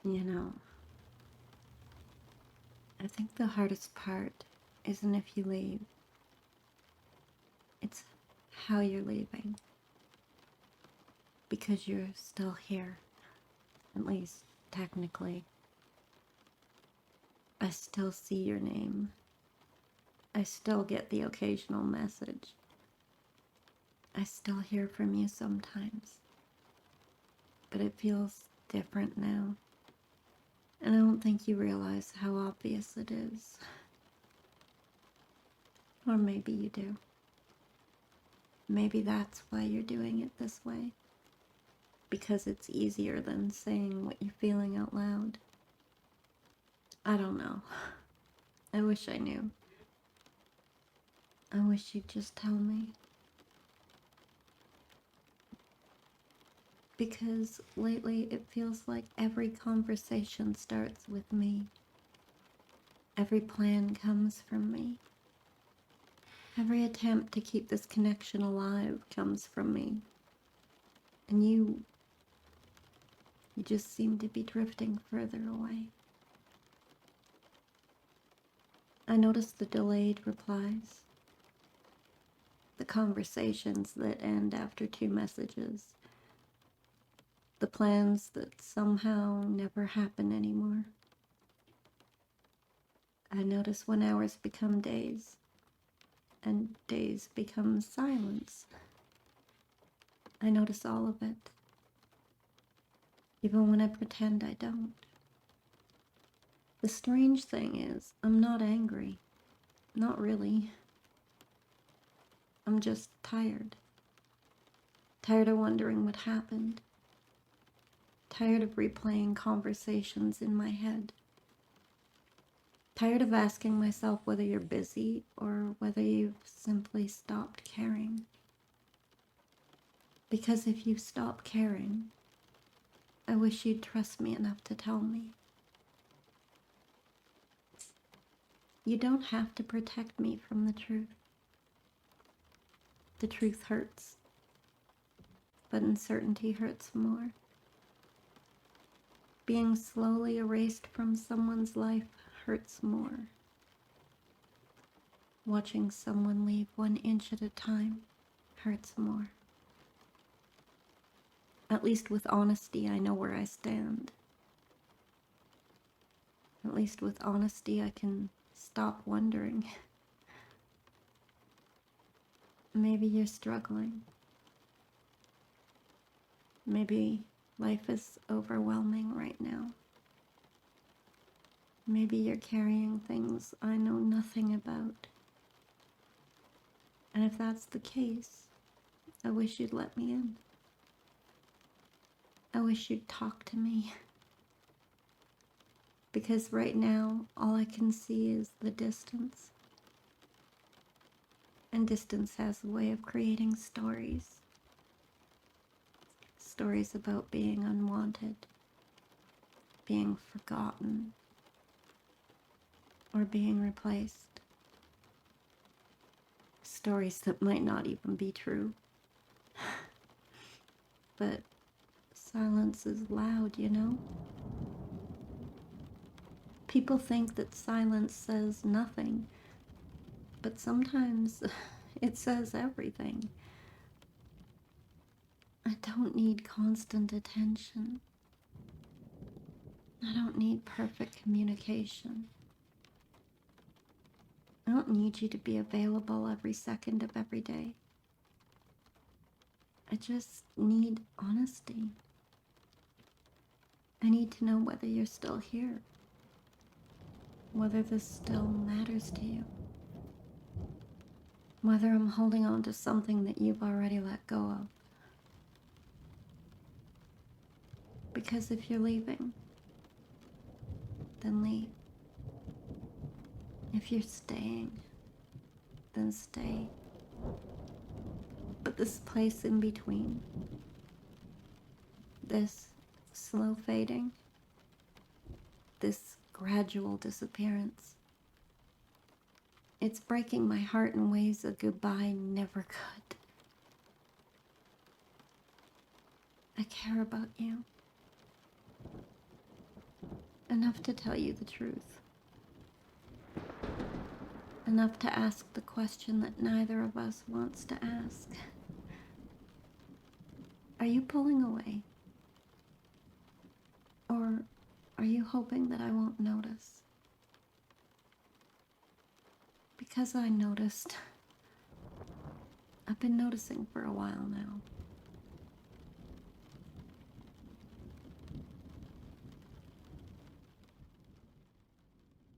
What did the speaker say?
You know, I think the hardest part isn't if you leave, it's how you're leaving. Because you're still here, at least technically. I still see your name. I still get the occasional message. I still hear from you sometimes. But it feels different now. And I don't think you realize how obvious it is. Or maybe you do. Maybe that's why you're doing it this way. Because it's easier than saying what you're feeling out loud. I don't know. I wish I knew. I wish you'd just tell me. Because lately it feels like every conversation starts with me. Every plan comes from me. Every attempt to keep this connection alive comes from me. And you just seem to be drifting further away. I notice the delayed replies. The conversations that end after 2 messages. The plans that somehow never happen anymore. I notice when hours become days, and days become silence. I notice all of it, even when I pretend I don't. The strange thing is, I'm not angry. Not really. I'm just tired. Tired of wondering what happened. Tired of replaying conversations in my head. Tired of asking myself whether you're busy or whether you've simply stopped caring. Because if you stop caring, I wish you'd trust me enough to tell me. You don't have to protect me from the truth. The truth hurts, but uncertainty hurts more. Being slowly erased from someone's life hurts more. Watching someone leave 1 inch at a time hurts more. At least with honesty, I know where I stand. At least with honesty, I can stop wondering. Maybe you're struggling. Maybe life is overwhelming right now. Maybe you're carrying things I know nothing about. And if that's the case, I wish you'd let me in. I wish you'd talk to me. Because right now, all I can see is the distance. And distance has a way of creating stories. Stories about being unwanted, being forgotten, or being replaced. Stories that might not even be true. But silence is loud, you know? People think that silence says nothing, but sometimes it says everything. I don't need constant attention. I don't need perfect communication. I don't need you to be available every second of every day. I just need honesty. I need to know whether you're still here, whether this still matters to you, whether I'm holding on to something that you've already let go of. Because if you're leaving, then leave. If you're staying, then stay. But this place in between, this slow fading, this gradual disappearance, it's breaking my heart in ways a goodbye never could. I care about you. Enough to tell you the truth. Enough to ask the question that neither of us wants to ask. Are you pulling away? Or are you hoping that I won't notice? Because I noticed. I've been noticing for a while now.